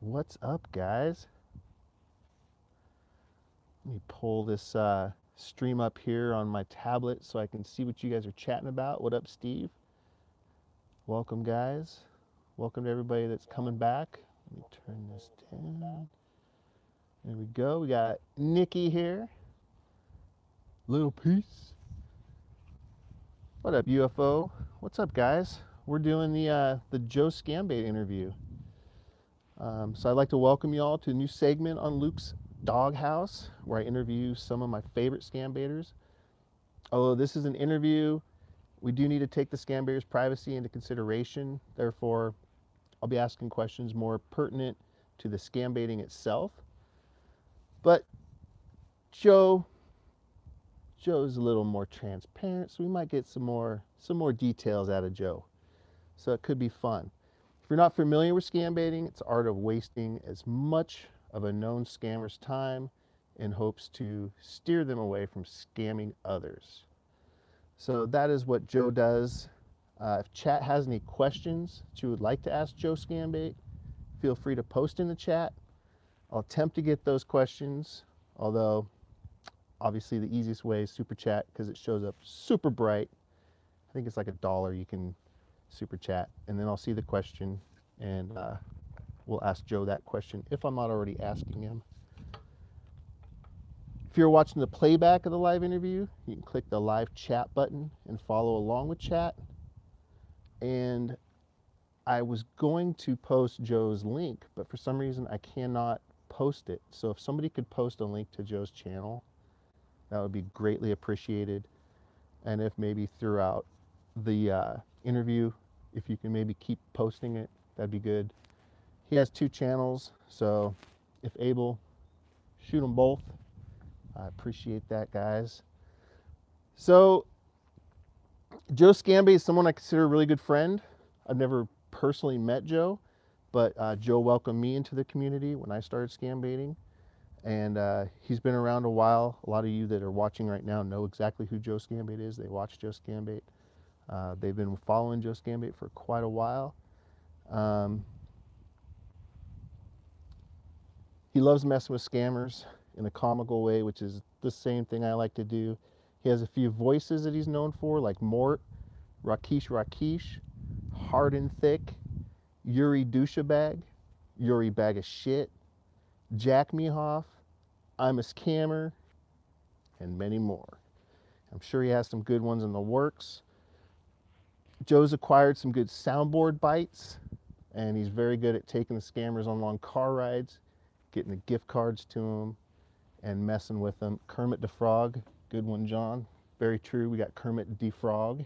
What's up, guys? Let me pull this stream up here on my tablet so I can see what you guys are chatting about. What up, Steve? Welcome, guys. Welcome to everybody that's coming back. Let me turn this down. There we go. We got Nikki here. Little piece. What up, UFO? What's up, guys? We're doing the Joe Scambait interview. So I'd like to welcome you all to a new segment on Luke's Doghouse, where I interview some of my favorite Scambaiters. Although this is an interview, we do need to take the Scambaiters' privacy into consideration. Therefore, I'll be asking questions more pertinent to the Scambaiting itself. But Joe's a little more transparent, so we might get some more details out of Joe. So it could be fun. If you're not familiar with scambaiting, it's the art of wasting as much of a known scammer's time in hopes to steer them away from scamming others. So that is what Joe does. If chat has any questions that you would like to ask Joe Scambait, feel free to post in the chat. I'll attempt to get those questions, although obviously the easiest way is super chat because it shows up super bright. I think it's like $1 you can super chat, and then I'll see the question and we'll ask Joe that question if I'm not already asking him. If you're watching the playback of the live interview, you can click the live chat button and follow along with chat. And I was going to post Joe's link, but for some reason I cannot post it. So if somebody could post a link to Joe's channel, that would be greatly appreciated. And if maybe throughout the interview, if you can maybe keep posting it, that'd be good. He has 2 channels, so if able, shoot them both. I appreciate that, guys. So Joe Scambait is someone I consider a really good friend. I've never personally met Joe, but Joe welcomed me into the community when I started scambaiting. And he's been around a while. A lot of you that are watching right now know exactly who Joe Scambait is. They watch Joe Scambait. They've been following Joe Scambait for quite a while. He loves messing with scammers in a comical way, which is the same thing I like to do. He has a few voices that he's known for, like Mort, Rakesh, Hard and Thick, Yuri Douchebag, Yuri Bag of Shit, Jack Mehoff, I'm a Scammer, and many more. I'm sure he has some good ones in the works. Joe's acquired some good soundboard bites, and he's very good at taking the scammers on long car rides, getting the gift cards to them, and messing with them. Kermit the Frog, good one, John. Very true. We got Kermit the Frog.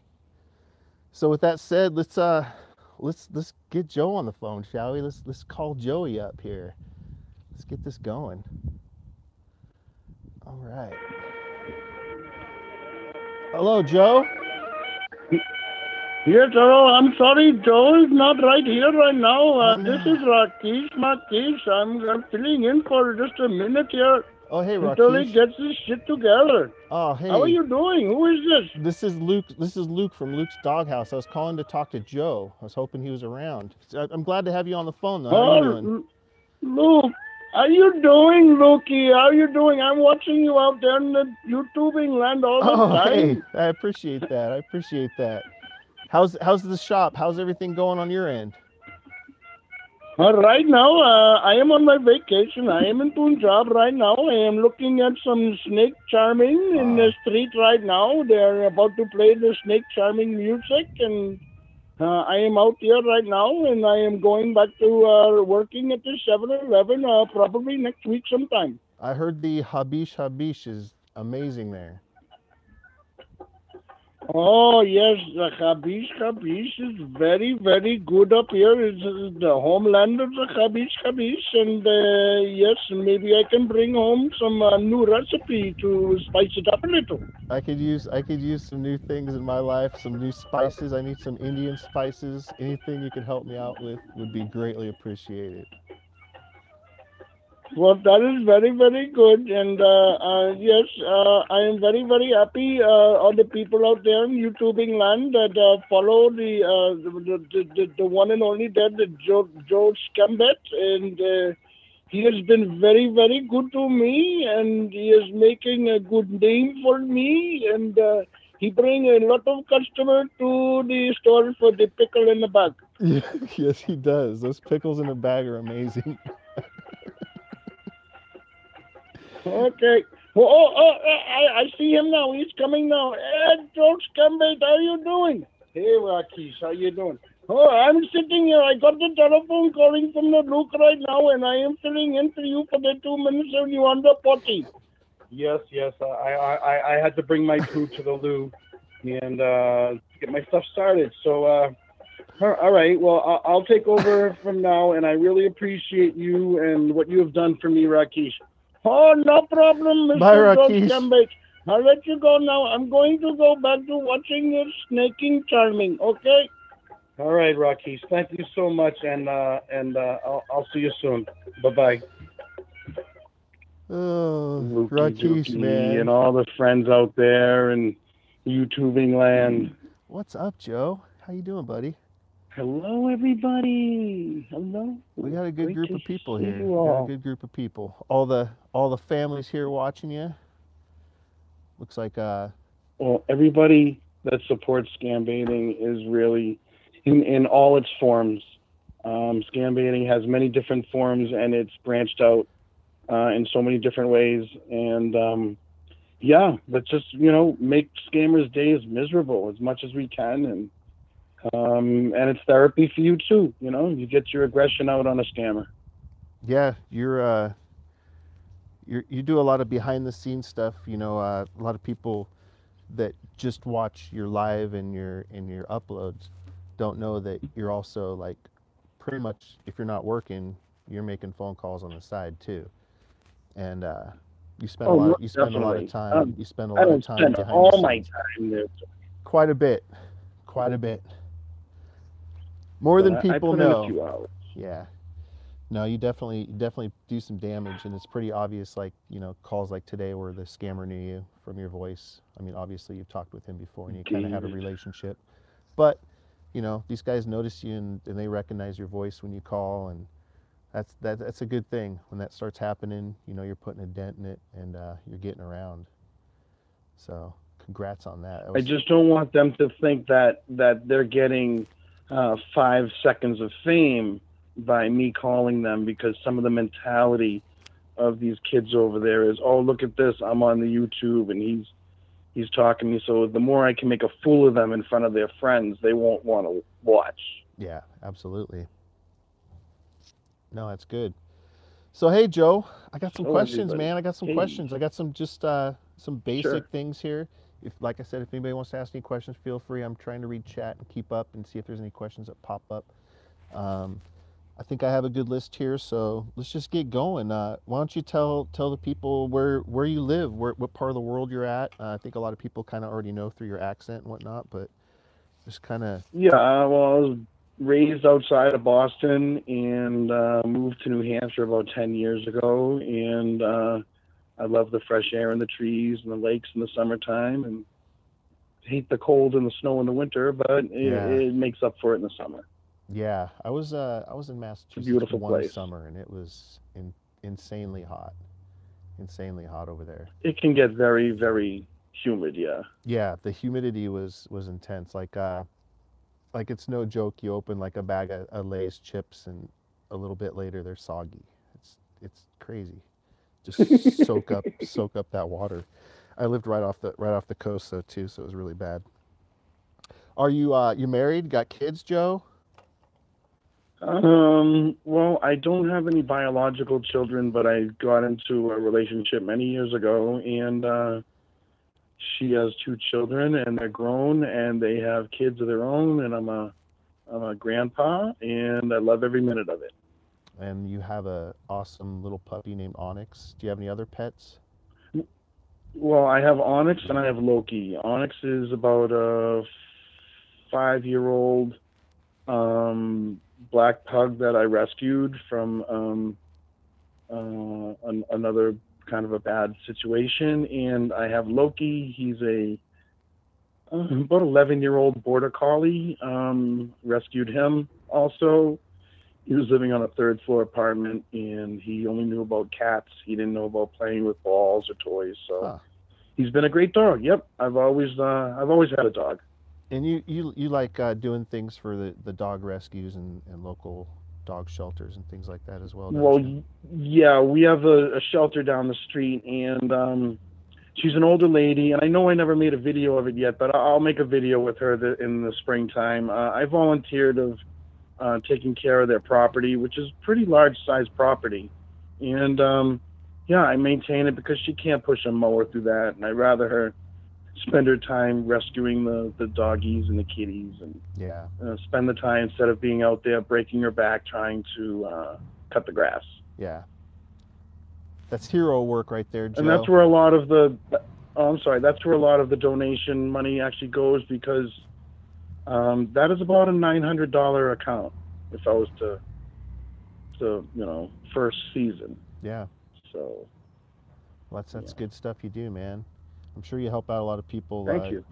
So with that said, let's get Joe on the phone, shall we? Let's call Joey up here. Let's get this going. All right. Hello, Joe. Yes, hello. I'm sorry, Joe is not right here right now. This is Rakesh. I'm filling in for just a minute here. Oh, hey, Rakesh. Until he gets his shit together. Oh, hey. How are you doing? Who is this? This is Luke. This is Luke from Luke's Doghouse. I was calling to talk to Joe. I was hoping he was around. I'm glad to have you on the phone, though. How are you doing? Luke. How you doing, Lukey? How you doing? I'm watching you out there in the YouTubing land all the time. Hey, I appreciate that. I appreciate that. How's the shop? How's everything going on your end? Right now, I am on my vacation. I am in Punjab right now. I am looking at some snake charming in the street right now. They're about to play the snake charming music, and I am out here right now, and I am going back to working at the 7-Eleven probably next week sometime. I heard the Habish is amazing there. Oh, yes, the Habish is very, very good up here. It's the homeland of the Habish. And yes, maybe I can bring home some new recipe to spice it up a little. I could use some new things in my life, some new spices. I need some Indian spices. Anything you can help me out with would be greatly appreciated. Well, that is very, very good. And yes, I am very, very happy all the people out there in YouTubing land that follow the one and only Joe Scambait. And he has been very, very good to me. And he is making a good name for me. And he bring a lot of customers to the store for the pickle in the bag. Yeah, yes, he does. Those pickles in a bag are amazing. Okay. Well, I see him now. He's coming now. Joe Scambait, how you doing? Hey, Rakesh, how you doing? Oh, I'm sitting here. I got the telephone calling from the Luke right now, and I am filling in for you for the 2 minutes of you on the potty. Yes, yes. I had to bring my poo to the loo and get my stuff started. So, all right. Well, I'll take over from now, and I really appreciate you and what you have done for me, Rakesh. Oh, no problem, Mr. Bye, Joe Rakesh. Scambait. I'll let you go now. I'm going to go back to watching your snaking charming, okay? All right, Rakesh. Thank you so much, and I'll see you soon. Bye-bye. Oh, Lukey Rakesh, Dookie man. and all the friends out there and YouTubing land. What's up, Joe? How you doing, buddy? Hello, everybody. Hello. We got a good Great group to of people see here. you We got a all. good group of people. All the families here watching you. Looks like Well, everybody that supports scam baiting is really in all its forms. Scam baiting has many different forms, and it's branched out in so many different ways. And yeah, let's just make scammers' days miserable as much as we can, and it's therapy for you too. You get your aggression out on a scammer. yeah, you do a lot of behind the scenes stuff. A lot of people that just watch your live and your uploads don't know that you're also like pretty much, if you're not working, you're making phone calls on the side too. And you spend a Oh, lot most you spend a lot of definitely. time you spend a I lot of don't time spend behind the all my scenes. time there, Quite a bit. Quite a bit. More but than I people put in a know. few hours. Yeah. No, you definitely do some damage, and it's pretty obvious. Like calls like today where the scammer knew you from your voice. I mean, obviously you've talked with him before, and you kind of had a David. relationship. But these guys notice you, and they recognize your voice when you call, and that's a good thing. When that starts happening, you're putting a dent in it, and you're getting around. So congrats on that. I just don't want them to think that they're getting 5 seconds of fame by me calling them, because some of the mentality of these kids over there is, oh, look at this, I'm on the YouTube and he's talking to me. So the more I can make a fool of them in front of their friends, they won't want to watch. Yeah, absolutely. No, that's good. So hey, Joe, I got some Oh, questions, everybody. man. I got some Hey. questions. I got some just some basic Sure. things here. If, like I said, if anybody wants to ask any questions, feel free. I'm trying to read chat and keep up and see if there's any questions that pop up. I think I have a good list here, so let's just get going. Why don't you tell the people where you live, what part of the world you're at? I think a lot of people kind of already know through your accent and whatnot, but just kind of. Yeah, well, I was raised outside of Boston and moved to New Hampshire about 10 years ago. And I love the fresh air and the trees and the lakes in the summertime, and hate the cold and the snow in the winter, but Yeah. it makes up for it in the summer. Yeah, I was in It's a Massachusetts beautiful one place. summer, and it was insanely hot, over there. It can get very, very humid, yeah. Yeah, the humidity was intense. Like it's no joke. You open like a bag of Lay's chips, and a little bit later they're soggy. It's crazy. Just soak up that water. I lived right off the coast though too, so it was really bad. Are you married? Got kids, Joe? Well, I don't have any biological children, but I got into a relationship many years ago, and she has 2 children, and they're grown, and they have kids of their own, and I'm a grandpa, and I love every minute of it. And you have a awesome little puppy named Onyx. Do you have any other pets? Well, I have Onyx and I have Loki. Onyx is about a 5-year-old black pug that I rescued from another kind of a bad situation. And I have Loki. He's a about 11-year-old border collie. Rescued him also. He was living on a third floor apartment, and he only knew about cats. He didn't know about playing with balls or toys. So he's been a great dog. Yep, I've always had a dog. And you like doing things for the dog rescues and local dog shelters and things like that as well, don't Well, you? yeah, we have a shelter down the street, and she's an older lady, and I know I never made a video of it yet, but I'll make a video with her in the springtime. I volunteered of taking care of their property, which is pretty large size property, and yeah, I maintain it because she can't push a mower through that, and I'd rather her spend her time rescuing the doggies and the kitties, and Yeah. spend the time instead of being out there breaking her back trying to cut the grass. Yeah. That's hero work right there, Joe. And that's where a lot of that's where a lot of the donation money actually goes, because that is about a $900 account if I was to first season. Yeah. So Well, that's good stuff you do, man. I'm sure you help out a lot of people. Thank you.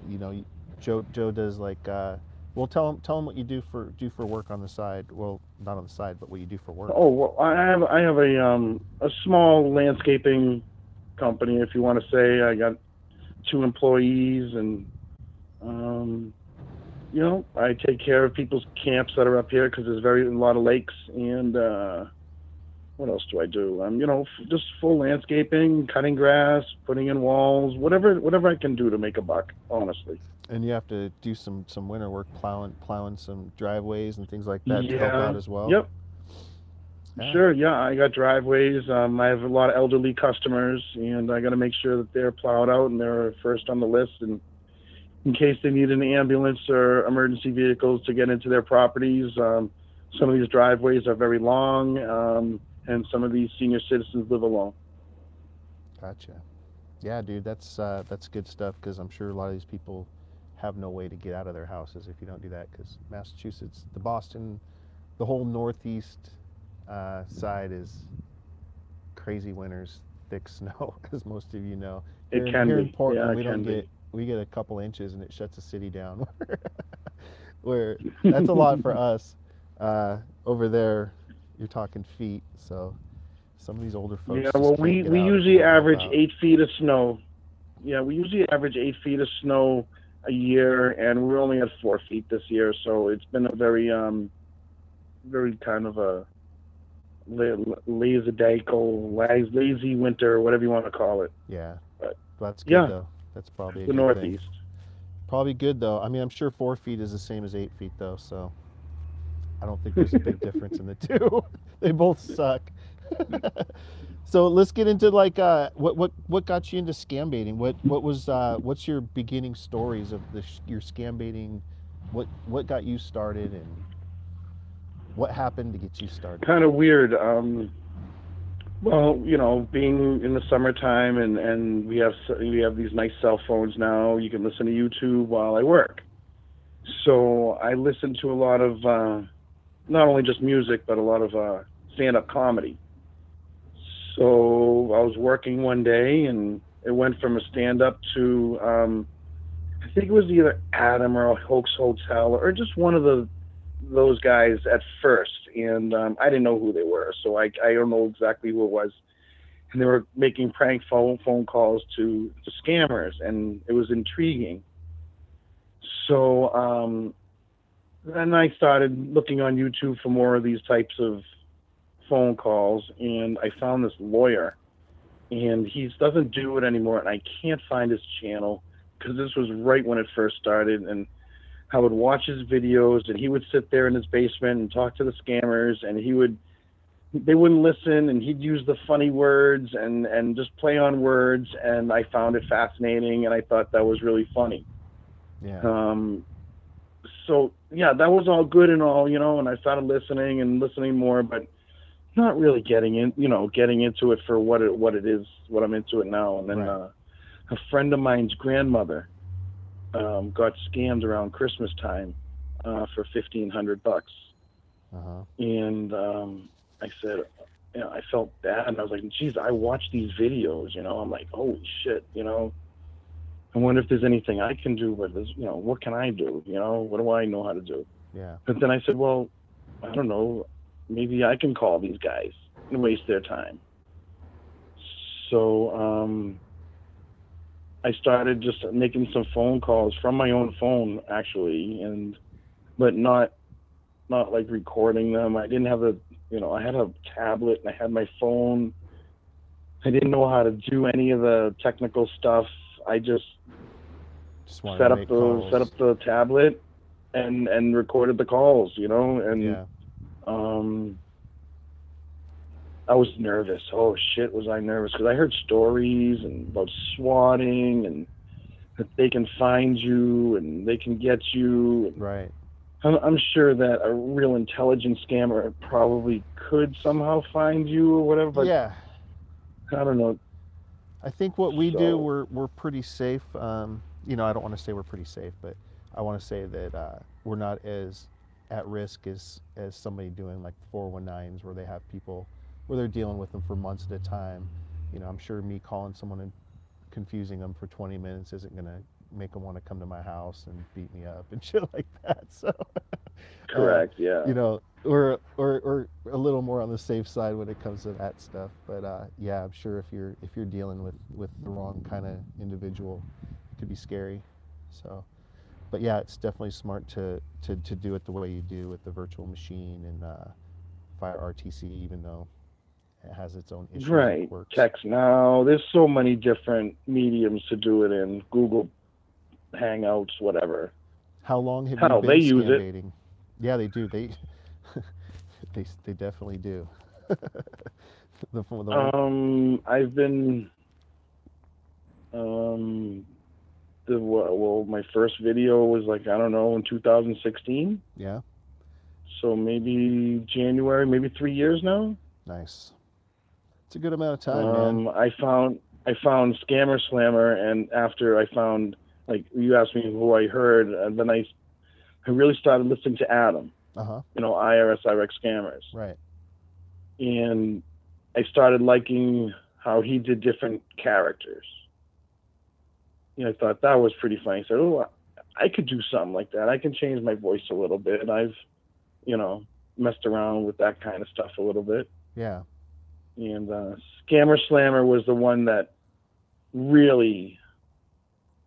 You know, Joe does like well, tell him what you do for work on the side. Well, not on the side, but what you do for work. Oh, well, I have a small landscaping company, if you want to say. I got 2 employees, and I take care of people's camps that are up here because there's a lot of lakes. And what else do I do? Just full landscaping, cutting grass, putting in walls, whatever I can do to make a buck, honestly. And you have to do some winter work, plowing some driveways and things like that to help out as well. Yep. Yeah. Sure. Yeah, I got driveways. I have a lot of elderly customers, and I got to make sure that they're plowed out and they're first on the list. And in case they need an ambulance or emergency vehicles to get into their properties, some of these driveways are very long, and some of these senior citizens live alone. Gotcha. Yeah, dude, that's good stuff, because I'm sure a lot of these people have no way to get out of their houses if you don't do that, because Massachusetts, Boston, the whole northeast side is crazy winters, thick snow, as most of you know. It can here be. in Portland, Yeah, we get a couple inches and it shuts the city down. Where that's a lot for us. Over there, you're talking feet. So some of these older folks. Yeah, well, we usually average 8 feet of snow. Yeah, we usually average 8 feet of snow a year, and we're only at 4 feet this year. So it's been a very kind of a lazy winter, whatever you want to call it. Yeah, but that's good though. That's probably a the good Northeast. thing. Probably good though. I mean, I'm sure 4 feet is the same as 8 feet though, so I don't think there's a big difference in the two. They both suck. So let's get into like what got you into scam baiting? What's your beginning stories of your scam baiting? What got you started, and what happened to get you started? Kind of weird. Well, being in the summertime, and we have these nice cell phones now. You can listen to YouTube while I work. So I listen to a lot of not only just music, but a lot of stand-up comedy. So I was working one day, and it went from a stand-up to I think it was either Adam or Hoax Hotel, or just one of those guys at first, and I didn't know who they were, so I don't know exactly who it was. And they were making prank phone calls to scammers, and it was intriguing. So then I started looking on YouTube for more of these types of phone calls, and I found this lawyer, and he doesn't do it anymore, and I can't find his channel, because this was right when it first started. And I would watch his videos, and he would sit there in his basement and talk to the scammers, and they wouldn't listen, and he'd use the funny words and just play on words, and I found it fascinating, and I thought that was really funny. Yeah. So yeah, that was all good and all, and I started listening more, but not really getting into it for what it is, what I'm into it now. And then Right. A friend of mine's grandmother got scammed around Christmas time for $1,500. Uh-huh. And I said, I felt bad, and I was like, geez, I watch these videos, I'm like, holy shit, I wonder if there's anything I can do, but what can I do? What do I know how to do? Yeah. But then I said, well, I don't know, maybe I can call these guys and waste their time. So I started just making some phone calls from my own phone, actually, but not like recording them. I didn't have I had a tablet and I had my phone. I didn't know how to do any of the technical stuff. I just set up the tablet and recorded the calls, and yeah. I was nervous. Oh shit, was I nervous? Because I heard stories about swatting and that they can find you and they can get you. Right. I'm sure that a real intelligent scammer probably could somehow find you or whatever, but yeah. I don't know. I think what we do, we're pretty safe. I don't want to say we're pretty safe, but I want to say that we're not as at risk as somebody doing like 419s where they have people where they're dealing with them for months at a time. I'm sure me calling someone and confusing them for 20 minutes isn't going to make them want to come to my house and beat me up and shit like that. So, correct, yeah. Or a little more on the safe side when it comes to that stuff. But yeah, I'm sure if you're dealing with the wrong kind of individual, it could be scary. So, but yeah, it's definitely smart to do it the way you do with the virtual machine and Fire RTC, even though it has its own issues. Right. Text now. There's so many different mediums to do it in. Google Hangouts, whatever. How long have you been they use scambating? Yeah, they do. They they definitely do. I've been my first video was like, I don't know, in 2016. Yeah. So maybe January, maybe 3 years now. Nice. It's a good amount of time, man. I found Scammer Slammer, and after I found, like, you asked me who I heard, and then I really started listening to Adam. IRS Irx Scammers. Right. And I started liking how he did different characters. I thought that was pretty funny. I said, oh, I could do something like that. I can change my voice a little bit. I've, messed around with that kind of stuff a little bit. Yeah. And Scammer Slammer was the one that really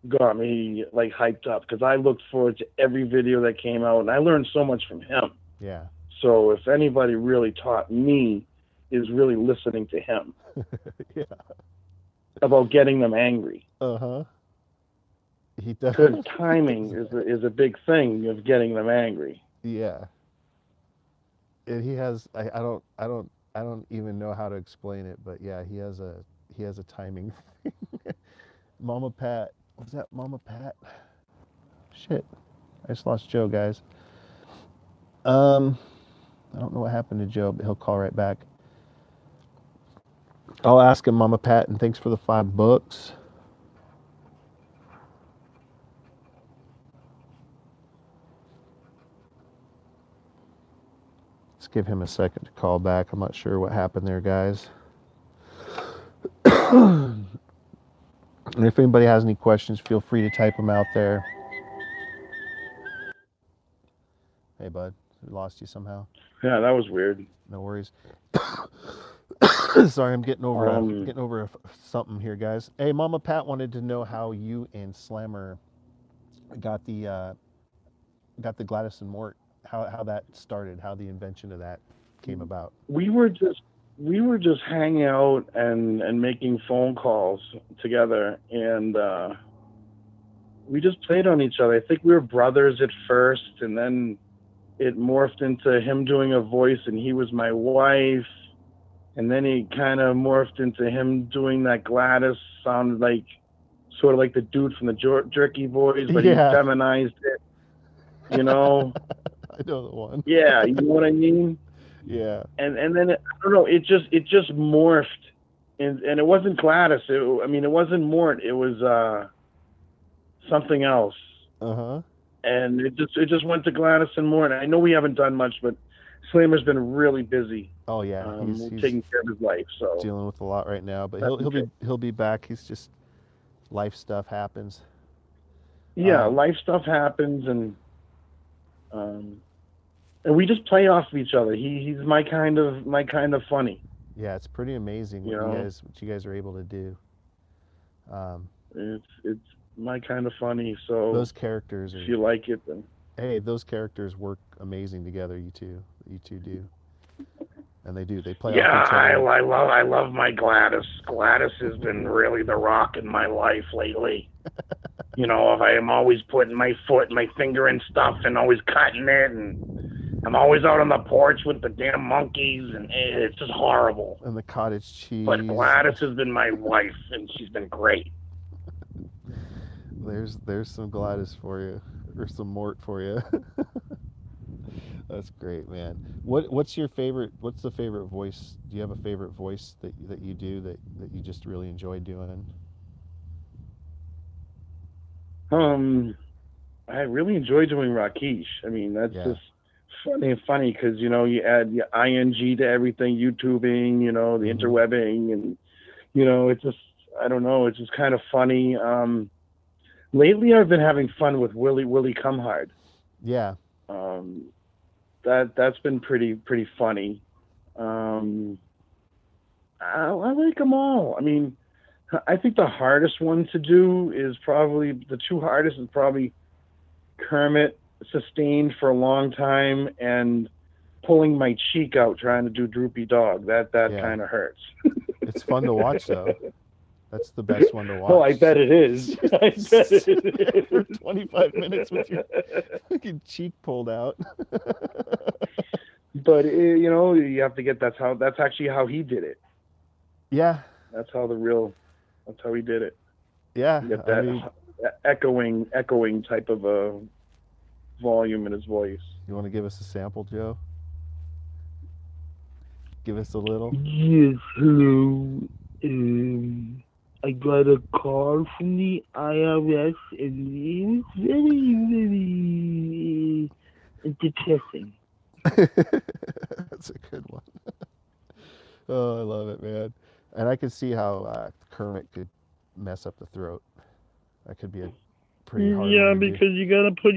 got me like hyped up, because I looked forward to every video that came out, and I learned so much from him. Yeah. So if anybody really taught me, is really listening to him. Yeah. About getting them angry. He does. Because timing is a big thing of getting them angry. Yeah. And he has I don't even know how to explain it, but yeah, he has a timing thing. Mama Pat. Was that Mama Pat? Shit. I just lost Joe, guys. I don't know what happened to Joe, but he'll call right back. I'll ask him, Mama Pat, and thanks for the $5. Let's give him a second to call back. I'm not sure what happened there, guys. And if anybody has any questions, feel free to type them out there. Hey, bud. We lost you somehow. Yeah, that was weird. No worries. Sorry, I'm getting over something here, guys. Hey, Mama Pat wanted to know how you and Slammer got the Gladys and Mort. How that started, how the invention of that came about. We were just hanging out and making phone calls together, and we just played on each other. I think we were brothers at first, and then it morphed into him doing a voice, and he was my wife, and then he kind of morphed into him doing that Gladys, sounded like sort of like the dude from the Jerky Boys, but he feminized it, I know the one. Yeah, you know what I mean? Yeah. And then I don't know, it just morphed, and it wasn't Gladys. It wasn't Mort. It was something else. Uh-huh. And it just went to Gladys and Mort. I know we haven't done much, but Slammer's been really busy, Oh yeah, he's taking care of his life. So dealing with a lot right now, but that's he'll okay. be back. He's just life stuff happens. Yeah, life stuff happens, um, and we just play off of each other. He's my kind of funny. Yeah, it's pretty amazing You know, what you guys are able to do. Um, it's my kind of funny. So those characters if are you like it, then hey, those characters work amazing together. You two do, and they do. They play Yeah, off each other. I love my Gladys. Gladys has been really the rock in my life lately. You know, I am always putting my foot, my finger in stuff, and always cutting it, and I'm always out on the porch with the damn monkeys, and it's just horrible. And the cottage cheese. But Gladys has been my wife, and she's been great. There's some Gladys for you, or some Mort for you. That's great, man. What's your favorite? What's the favorite voice? Do you have a favorite voice that you do that you just really enjoy doing? I really enjoy doing Rakesh. I mean, that's Yeah. just funny because you know you add your ing to everything, YouTubing, you know, the Mhm. interwebbing, and you know, it's just I don't know, it's just kind of funny. Lately, I've been having fun with Willie Cumhard. Yeah. That's been pretty funny. I like them all. I mean, I think the hardest one to do is probably the two hardest is probably Kermit, sustained for a long time, and pulling my cheek out trying to do Droopy Dog. That Yeah. kind of hurts. It's fun to watch though. That's the best one to watch. Oh, I bet it is. I bet it is. For 25 minutes with your fucking cheek pulled out. But you know, you have to get that's actually how he did it. Yeah. That's how he did it. Yeah. You get that echoing type of a volume in his voice. You want to give us a sample, Joe? Give us a little. Yes, hello. I got a call from the IRS and it's very, very depressing. That's a good one. Oh, I love it, man. And I can see how Kermit could mess up the throat. That could be a pretty hard Yeah, one to do. because you gotta put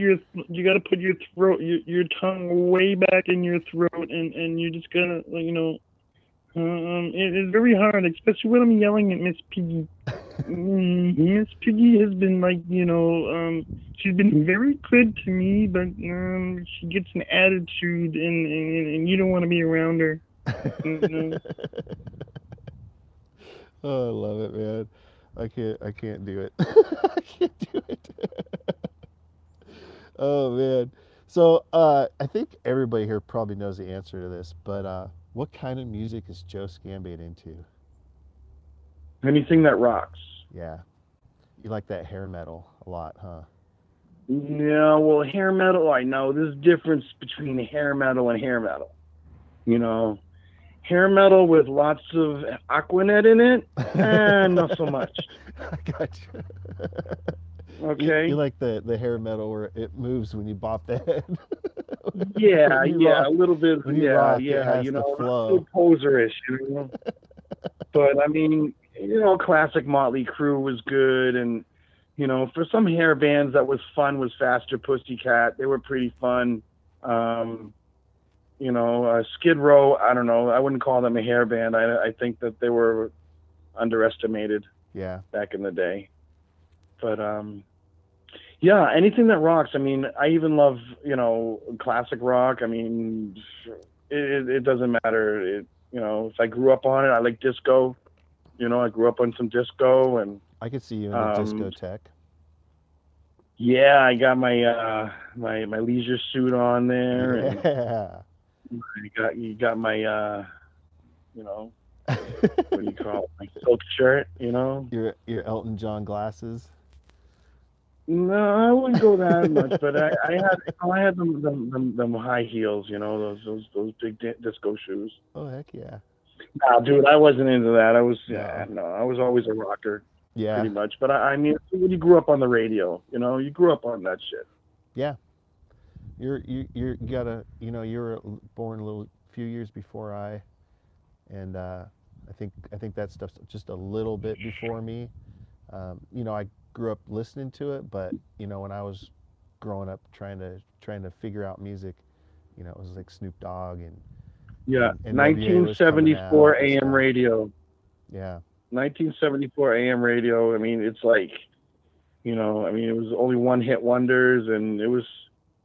your throat, your tongue way back in your throat, and you just gotta, you know, it's very hard, especially when I'm yelling at Miss Piggy. Miss Piggy has been like, you know, she's been very good to me, but she gets an attitude, and you don't want to be around her. You know? Oh, I love it, man. I can't do it. I can't do it. Oh man. So I think everybody here probably knows the answer to this, but what kind of music is Joe Scambait into? Anything that rocks. Yeah. You like that hair metal a lot, huh? No, well, hair metal, I know. There's a difference between hair metal and hair metal. You know, hair metal with lots of Aquanet in it, not so much. I got you. Okay. You like the hair metal where it moves when you bop the head. Yeah, When you yeah, rock- a little bit. when you Yeah, rock, it yeah, has you to know, flow. a little poserish, you know. But I mean, you know, classic Motley Crue was good, and you know, for some hair bands that was fun was Faster Pussycat. They were pretty fun. You know, Skid Row. I don't know. I wouldn't call them a hair band. I think that they were underestimated Yeah. back in the day. But yeah, anything that rocks. I mean, I even love, you know, classic rock. I mean, it doesn't matter. You know, if I grew up on it, I like disco. You know, I grew up on some disco, and I could see you in a discotheque. yeah, I got my my leisure suit on there, and Yeah. you got my you know, what do you call it? My silk shirt, you know. Your Elton John glasses. No, I wouldn't go that much, but I had them high heels, you know, those big disco shoes. Oh heck yeah. Nah, dude, I wasn't into that. I was Yeah. no, I was always a rocker, Yeah. pretty much. But I mean, when you grew up on the radio, you know, you grew up on that shit. Yeah. You gotta, you were born a little few years before and I think that stuff's just a little bit before me. I grew up listening to it, but when I was growing up trying to figure out music, it was like Snoop Dogg Yeah, and NWA was coming 1974 out and AM stuff. radio. Yeah, 1974 AM radio. I mean, it's like, it was only one hit wonders, and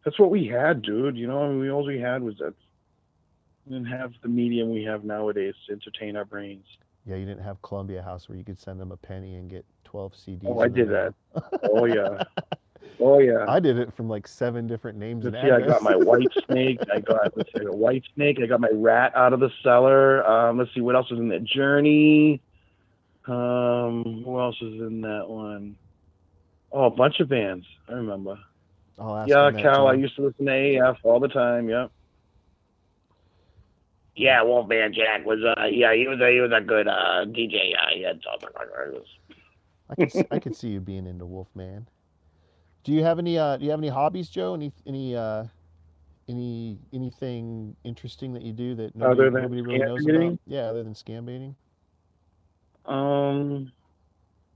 that's what we had, dude. I mean, all we had was that. We didn't have the medium we have nowadays to entertain our brains. yeah. You didn't have Columbia House where you could send them a penny and get 12 CDs. Oh, I did that. Oh yeah. Oh yeah. I did it from like 7 different names and I got my White Snake. I got White Snake. I got my Rat Out of the Cellar. Let's see what else was in that. Journey. Who else was in that one? Oh, a bunch of bands. I remember. Yeah, Cal. I used to listen to AF all the time. Yeah. Yeah, Wolfman Jack was. He was a good DJ. He had something. I could see you being into Wolfman. Do you have any hobbies, Joe? Anything interesting that you do that nobody really knows about? Yeah, other than scam baiting.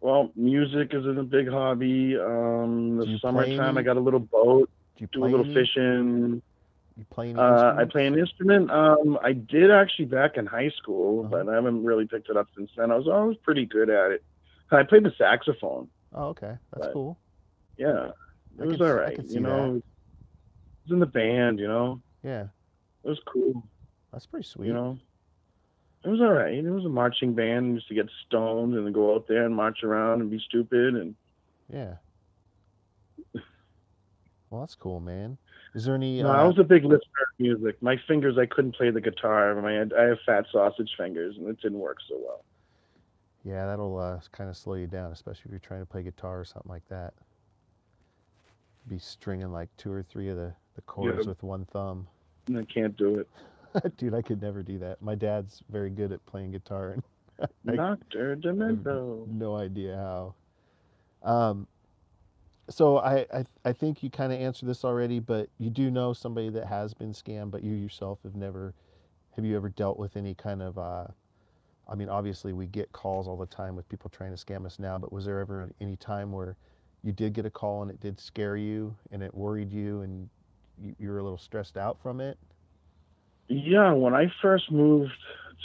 Well, music is a big hobby. The summertime, I got a little boat. Do a little fishing. You play any I play an instrument. I did actually back in high school, but I haven't really picked it up since then. I was pretty good at it. I played the saxophone. Oh, okay, that's cool. Yeah, it was all right. It was in the band. Yeah, it was cool. That's pretty sweet. It was all right. It was a marching band. We used to get stoned and then go out there and march around and be stupid and. Yeah. Well, that's cool, man. Is there any? No, I was a big listener of music. My fingers, I couldn't play the guitar. I have fat sausage fingers, and it didn't work so well. Yeah, that'll kind of slow you down, especially if you're trying to play guitar or something like that. Be stringing like 2 or 3 of the chords with one thumb. I can't do it. Dude, I could never do that. My dad's very good at playing guitar, and Dr. Demento. No idea how. So I think you kind of answered this already, but you do know somebody that has been scammed, but you yourself have you ever dealt with any kind of, I mean, obviously we get calls all the time with people trying to scam us now, but was there ever any time where you did get a call and it did scare you and it worried you and you were a little stressed out from it? Yeah, when I first moved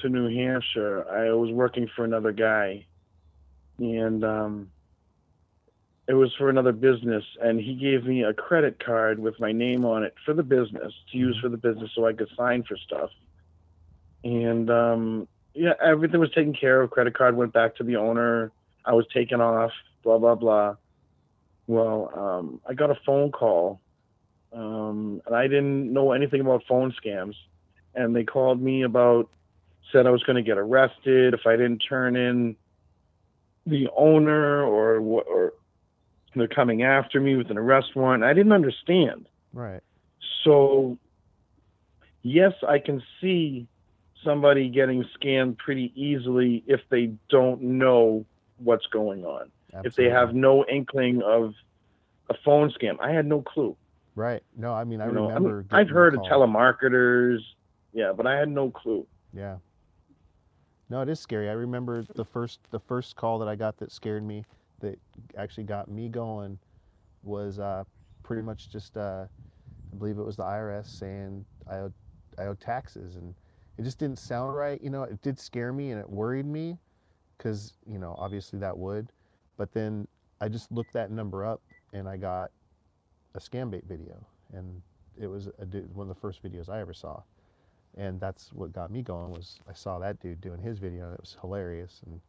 to New Hampshire, I was working for another guy, and it was for another business, and he gave me a credit card with my name on it for the business, to use for the business so I could sign for stuff. And yeah, everything was taken care of. Credit card went back to the owner. I was taken off, blah, blah, blah. Well, I got a phone call, and I didn't know anything about phone scams. And they called me said I was going to get arrested if I didn't turn in the owner or they're coming after me with an arrest warrant. I didn't understand. Right. So, yes, I can see somebody getting scammed pretty easily if they don't know what's going on. Absolutely. If they have no inkling of a phone scam. I had no clue. Right. No, I mean, I remember. I've heard of telemarketers. Yeah, but I had no clue. Yeah. No, it is scary. I remember the first call that I got that scared me, that actually got me going, was pretty much just I believe it was the IRS saying I owed taxes, and it just didn't sound right. It did scare me and it worried me because obviously that would, but then I just looked that number up and I got a Scambait video, and it was one of the first videos I ever saw. And that's what got me going, was I saw that dude doing his video and it was hilarious. And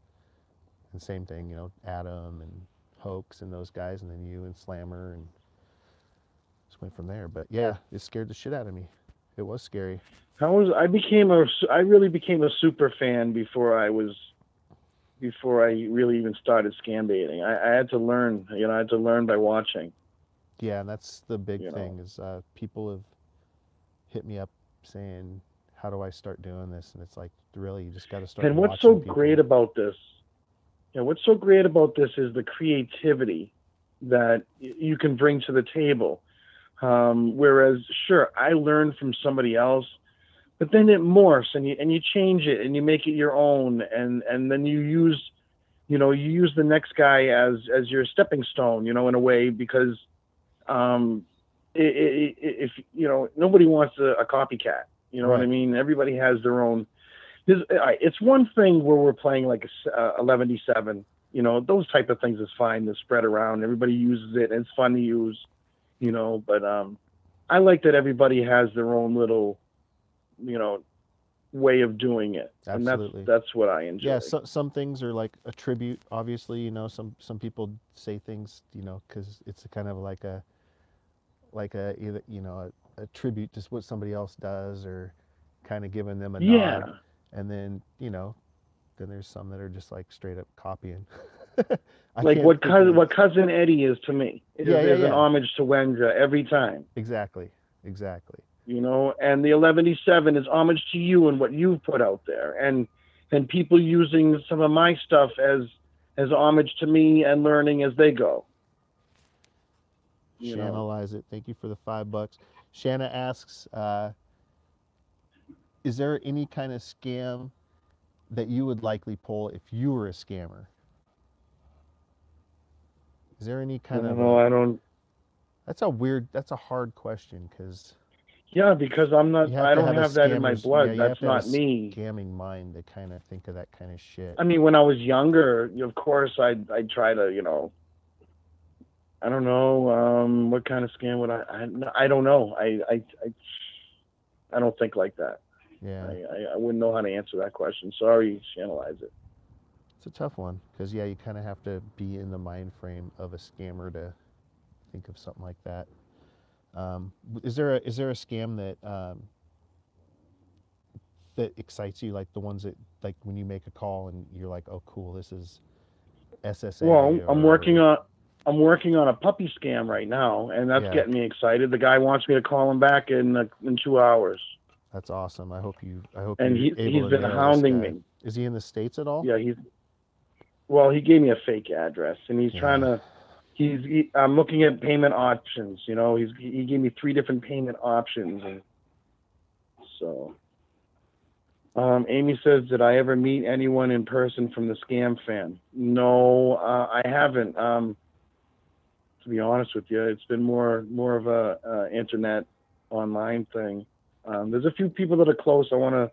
same thing, Adam and Hoax and those guys, and then you and Slammer, and just went from there. But yeah, it scared the shit out of me. It was scary. I really became a super fan before I really even started scam baiting. I had to learn, I had to learn by watching. Yeah, and that's the big thing is people have hit me up saying, how do I start doing this? And it's like, really, you just got to start. And what's so great about this? What's so great about this is the creativity that you can bring to the table. Whereas, sure, I learned from somebody else, but then it morphs and you change it and you make it your own, and then you use the next guy as your stepping stone, in a way, because if nobody wants a copycat, what I Right. mean? Everybody has their own. It's one thing where we're playing like a 11-7, those type of things is fine to spread around. Everybody uses it and it's fun to use, but I like that everybody has their own little, way of doing it. Absolutely. And that's what I enjoy. Yeah, some things are like a tribute, obviously, some people say things, because it's a kind of like a either, a tribute to what somebody else does, or kind of giving them a Yeah. nod. And then, then there's some that are just like straight up copying. Like what Cousin Eddie is to me is an homage to Wenja every time. Exactly. And the 11-7 is homage to you and what you've put out there, and people using some of my stuff as homage to me and learning as they go. Analyze it. Thank you for the $5. Shanna asks, is there any kind of scam that you would likely pull if you were a scammer? Is there any kind of? I don't. That's a hard question, because. Yeah, because I'm not. I don't have that in my blood. That's not me. Scamming mind to kind of think of that kind of shit. I mean, when I was younger, of course, I'd try to, I don't know, what kind of scam would I don't know. I don't think like that. Yeah. I wouldn't know how to answer that question. Sorry, analyze it. It's a tough one, because you kind of have to be in the mind frame of a scammer to think of something like that. Is there a scam that excites you, like the ones that, like, when you make a call and you're like, oh cool, this is SSA? Well, I'm working on a puppy scam right now, and that's getting me excited. The guy wants me to call him back in 2 hours. That's awesome. I hope and he's been hounding me. Is he in the States at all? Yeah, he gave me a fake address, and he's trying to. I'm looking at payment options. He gave me 3 different payment options, and so. Amy says, did I ever meet anyone in person from the Scam Fan? No, I haven't. To be honest with you, it's been more of a internet online thing. There's a few people that are close. I want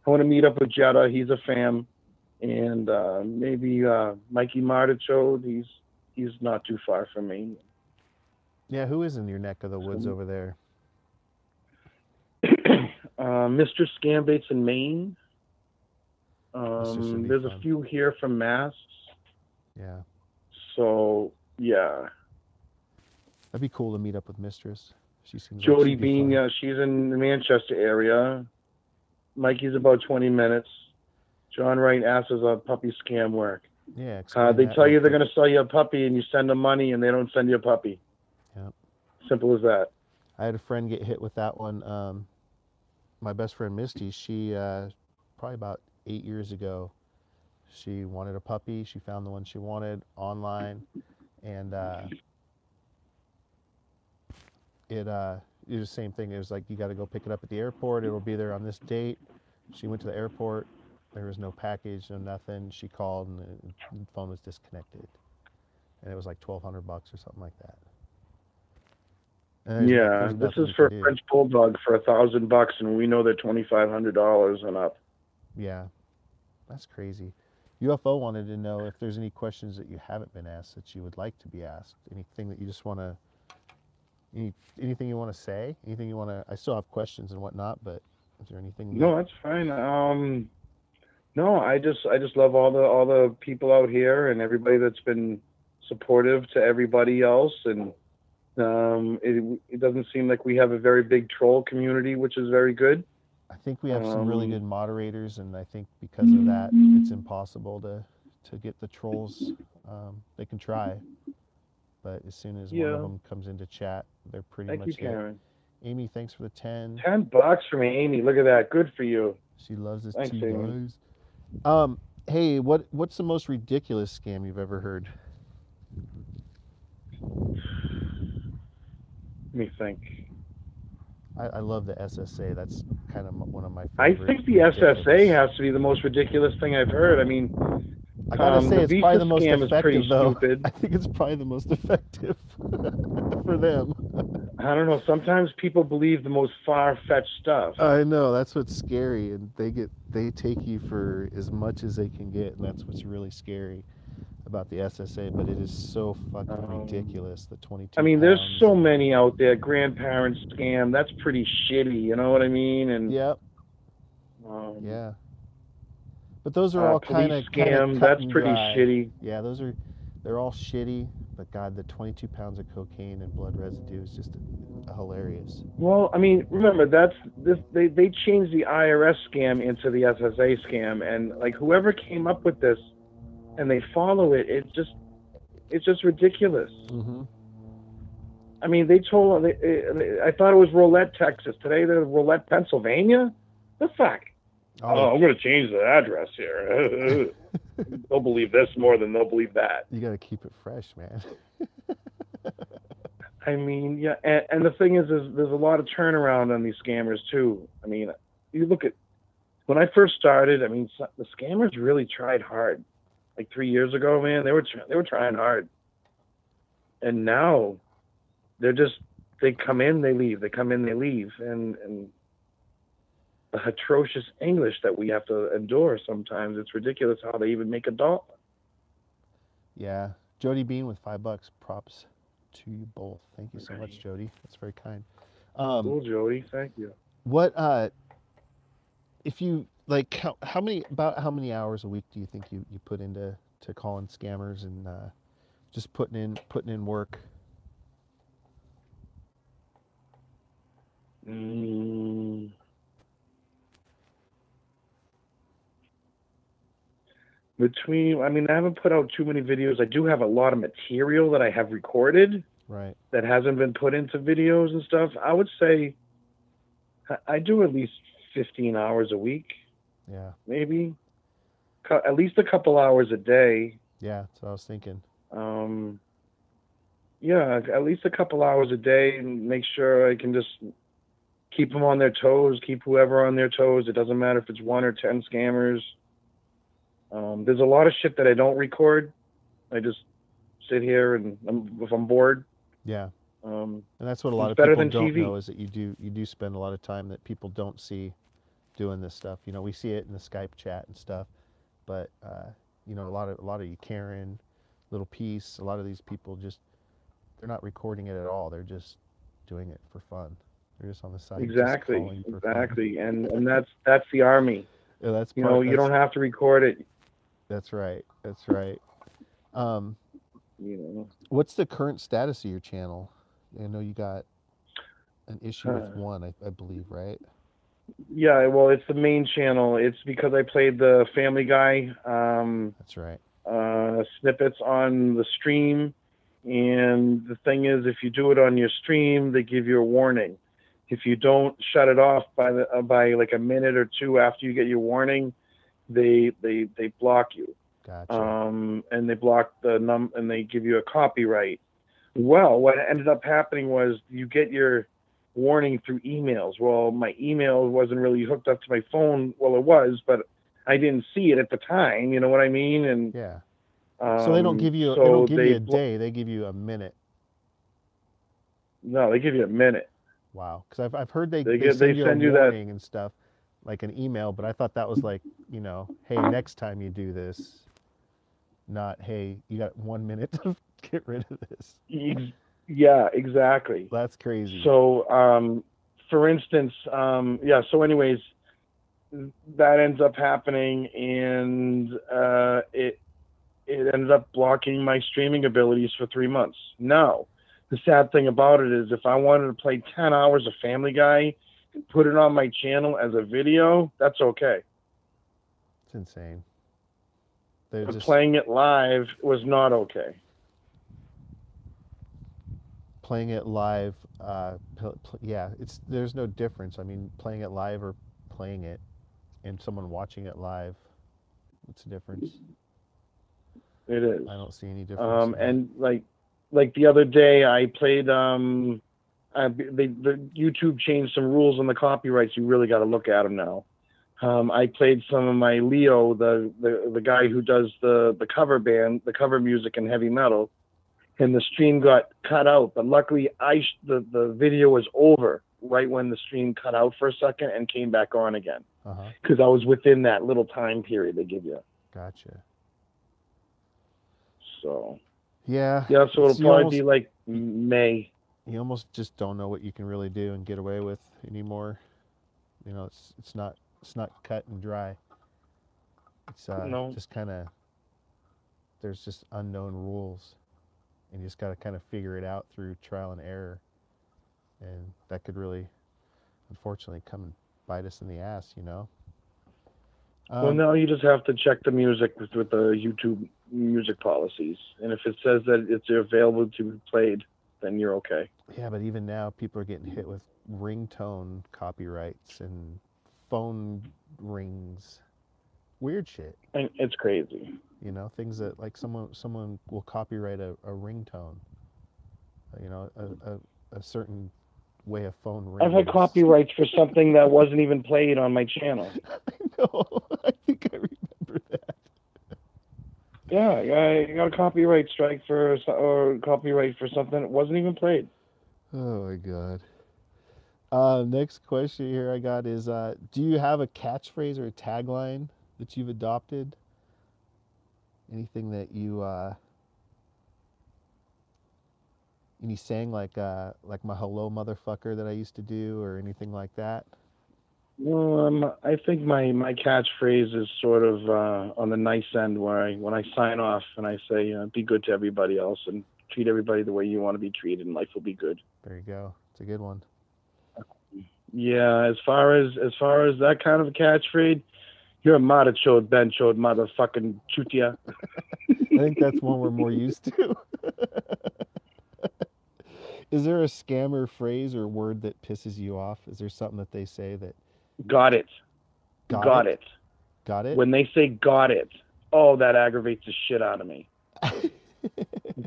to meet up with Jetta. He's a fam, and maybe Mikey Martichode. He's not too far from me. Yeah, who is in your neck of the woods over there? Mr. Scambait's in Maine. There's a few here from Mass. Yeah. So, yeah. That'd be cool to meet up with Mistress. She seems Jody like Bean, she's in the Manchester area. Mikey's about 20 minutes. John Wright asks us on puppy scam work. Yeah. They tell you they're going to sell you a puppy, and you send them money, and they don't send you a puppy. Yep. Simple as that. I had a friend get hit with that one. My best friend Misty, she probably about 8 years ago, she wanted a puppy. She found the one she wanted online, and it was the same thing. It was like, you got to go pick it up at the airport. It'll be there on this date. She went to the airport. There was no package, no nothing. She called, and the phone was disconnected, and it was like $1,200 or something like that. Yeah, this is for a French Bulldog for $1,000, and we know they're $2,500 and up. Yeah, that's crazy. UFO wanted to know if there's any questions that you haven't been asked that you would like to be asked. Anything that you just want to, anything you want to say? Anything you want to? I still have questions and whatnot, but is there anything? No, that's fine. No, I just love all the people out here and everybody that's been supportive to everybody else, and it doesn't seem like we have a very big troll community, which is very good. I think we have some really good moderators, and I think because of that, it's impossible to get the trolls. They can try, but as soon as one of them comes into chat, they're pretty much. Thank you, Karen. Amy, thanks for the 10. $10 for me, Amy. Look at that. Good for you. She loves this Thanks, tea, Amy. guys. Hey, what's the most ridiculous scam you've ever heard? Let me think. I love the SSA. That's kind of one of my I favorite. think the SSA ridiculous. has to be the most ridiculous thing I've heard. I mean, I gotta say, the it's probably Visa the most scam is pretty effective, though. stupid. I think it's probably the most effective for them. I don't know. Sometimes people believe the most far-fetched stuff. I know, that's what's scary, and they take you for as much as they can get, and that's what's really scary about the SSA. But it is so fucking ridiculous. The 22. I mean, there's pounds so and- many out there. Grandparent scam. That's pretty shitty. You know what I mean? And Yep. Yeah. But those are all police kind of scam. That's pretty shitty. Yeah, they're all shitty. But God, the 22 pounds of cocaine and blood residue is just hilarious. Well, I mean, remember they changed the IRS scam into the SSA scam, and like whoever came up with this, and they follow it, it's just ridiculous. Mm-hmm. I mean, they told I thought it was Roulette, Texas. Today they're Roulette, Pennsylvania. The fuck? Oh, I'm going to change the address here. They'll believe this more than they'll believe that. You got to keep it fresh, man. I mean, yeah, and the thing is there's a lot of turnaround on these scammers too. I mean, you look at when I first started. I mean, the scammers really tried hard. Like 3 years ago, man, they were trying hard, and now they come in, they leave. They come in, they leave, and the atrocious English that we have to endure sometimes. It's ridiculous how they even make a dollar. Yeah. Jody Bean with $5. Props to you both. Thank you so much, Jody. That's very kind. Cool, Jody. Thank you. What if you like how many hours a week do you think you put into calling scammers and just putting in work? I mean, I haven't put out too many videos. I do have a lot of material that I have recorded, right, that hasn't been put into videos and stuff. I would say I do at least 15 hours a week. Yeah. Maybe at least a couple hours a day. Yeah, that's what I was thinking. Yeah, at least a couple hours a day, and make sure I can just keep them on their toes, keep whoever on their toes. It doesn't matter if it's 1 or 10 scammers. There's a lot of shit that I don't record. I just sit here and if I'm bored. Yeah. And that's what a lot of people don't know, is that you do spend a lot of time that people don't see doing this stuff. You know, we see it in the Skype chat and stuff, but you know, a lot of you, Karen, Little Piece, a lot of these people they're not recording it at all. They're just doing it for fun. They're just on the side. Exactly. And that's the army. Yeah, that's you know, you don't have to record it. That's right. You know, what's the current status of your channel? I know you got an issue with one, I believe, right? Yeah, well, it's the main channel. It's because I played the Family Guy. That's right. Snippets on the stream, and the thing is, if you do it on your stream, they give you a warning. If you don't shut it off by like a minute or two after you get your warning, they block you. Gotcha. And they block and they give you a copyright. Well, what ended up happening was you get your warning through emails. Well, my email wasn't really hooked up to my phone. Well, it was, but I didn't see it at the time. You know what I mean? And yeah. So they don't give you a day. They give you a minute. No, they give you a minute. Wow. Because I've heard they send you a you warning that and stuff, like an email. But I thought that was like, you know, hey, next time you do this, not hey, you got 1 minute to get rid of this. Yeah, exactly. That's crazy. So, for instance, yeah. So, anyways, that ends up happening, and it ended up blocking my streaming abilities for 3 months. Now, the sad thing about it is, if I wanted to play 10 hours of Family Guy and put it on my channel as a video, that's okay. It's insane. But playing it live was not okay. Playing it live, yeah, there's no difference. I mean, playing it live or playing it and someone watching it live, what's the difference? It is. I don't see any difference. And like the other day, I played the YouTube changed some rules on the copyrights. You really got to look at them now. I played some of my Leo, the guy who does the cover music and heavy metal, and the stream got cut out. But luckily, the video was over right when the stream cut out for a second and came back on again, because I was within that little time period they give you. Gotcha. So yeah, so it'll probably be like May. You almost just don't know what you can really do and get away with anymore. You know, it's not cut and dry. It's just kind of, there's just unknown rules, and you just got to kind of figure it out through trial and error, and that could really, unfortunately, come and bite us in the ass, you know. Well, now you just have to check the music with the YouTube music policies, and if it says that it's available to be played, then you're okay. Yeah, but even now, people are getting hit with ringtone copyrights and phone rings, weird shit. And it's crazy. You know, things that like someone will copyright a ringtone. You know, a certain way a phone rings. I've had copyrights for something that wasn't even played on my channel. I know. I think I remember that. Yeah, I got a copyright strike or copyright for something that wasn't even played. Oh my god. Next question here I got is, do you have a catchphrase or a tagline that you've adopted? Anything that you any saying like my hello motherfucker that I used to do, or anything like that? I think my catchphrase is sort of on the nice end, where when I sign off and I say, be good to everybody else and treat everybody the way you want to be treated, and life will be good. There you go. It's a good one. Yeah, as far as that kind of a catchphrase, you're a mata-chode, ben-chode, motherfucking chutia. I think that's one we're more used to. Is there a scammer phrase or word that pisses you off? Is there something that they say that... Got it. Got it? Got it? When they say got it, oh, that aggravates the shit out of me.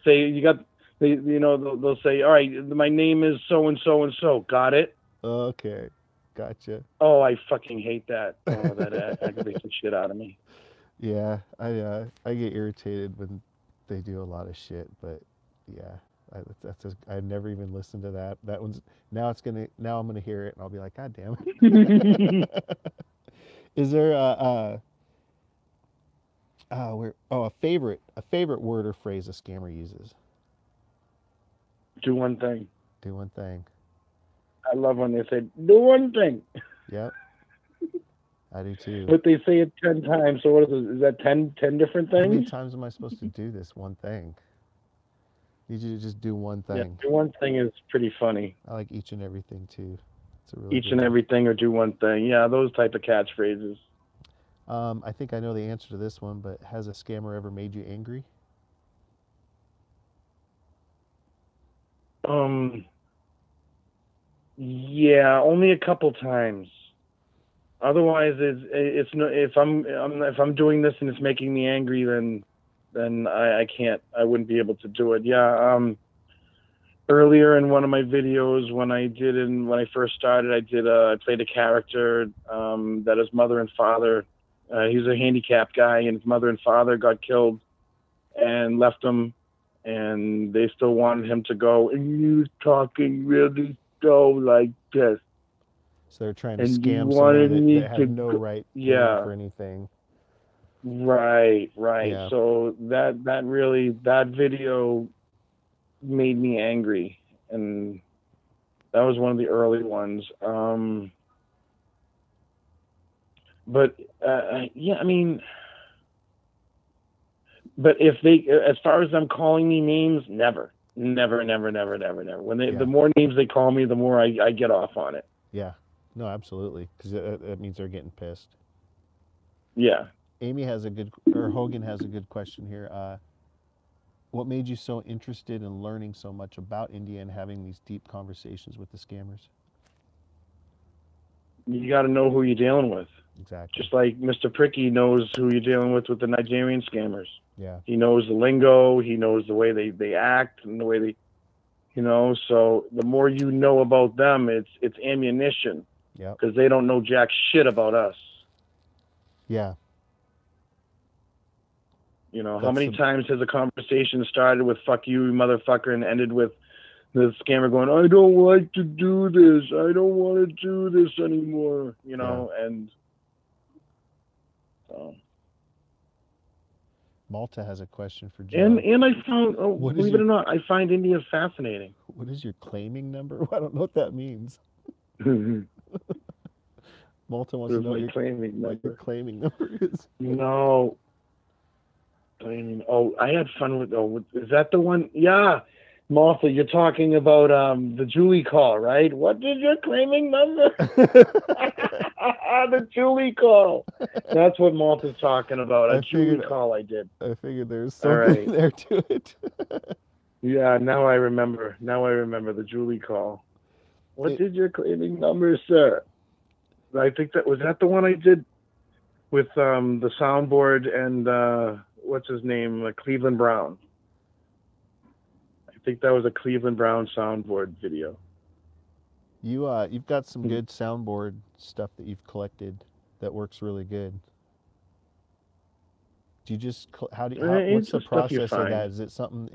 They'll say, all right, my name is so-and-so and so. Got it? Okay. Gotcha. Oh, I fucking hate that. Oh, that aggravates the shit out of me. Yeah, I get irritated when they do a lot of shit, but yeah, I've never even listened to that. That one's now I'm gonna hear it and I'll be like, God damn it. Is there a favorite word or phrase a scammer uses? Do one thing. Do one thing. I love when they say, do one thing. Yep. I do too. But they say it 10 times. So what is it? Is that 10 different things? How many times am I supposed to do this one thing? You just do one thing. Yeah, do one thing is pretty funny. I like each and everything too. It's a really each and everything, or do one thing. Yeah, those type of catchphrases. I think I know the answer to this one, but has a scammer ever made you angry? Yeah, only a couple times. Otherwise, it's no. If I'm doing this and it's making me angry, then I can't. I wouldn't be able to do it. Yeah. Earlier in one of my videos, when I first started, I played a character that his mother and father. He's a handicapped guy, and his mother and father got killed and left him, and they still wanted him to go. And he was talking really slow like this. So they're trying to scam somebody that had no right for anything. Right. Yeah. So that video made me angry, and that was one of the early ones. But if they, as far as them calling me names, never. When the more names they call me, the more I get off on it. Yeah. No, absolutely, because that means they're getting pissed. Yeah. Hogan has a good question here. What made you so interested in learning so much about India and having these deep conversations with the scammers? You got to know who you're dealing with. Exactly. Just like Mr. Pricky knows who you're dealing with the Nigerian scammers. Yeah. He knows the lingo. He knows the way they act and the way You know, so the more you know about them, it's ammunition. Yep. Because they don't know jack shit about us. Yeah. You know, how That's many the- times has a conversation started with "fuck you, motherfucker" and ended with the scammer going, "I don't like to do this. I don't want to do this anymore." You know, and so. Malta has a question for Joe. And I found, What is believe it or not, I find India fascinating. What is your claiming number? I don't know what that means. Malta wants to know my claiming what your number. claiming number is. No. Claiming. Oh, I had fun with. Oh, is that the one? Yeah, Martha, you're talking about the Julie call, right? What is your claiming number? The Julie call. That's what Martha's talking about. A Julie call I did. I figured there's something there to it. Yeah, now I remember. Now I remember the Julie call. What is your claiming number, sir? I think that was the one I did with the soundboard and what's his name, Cleveland Brown. I think that was a Cleveland Brown soundboard video. You've got some good soundboard stuff that you've collected that works really good. Do you just what's the process of that? Is it something?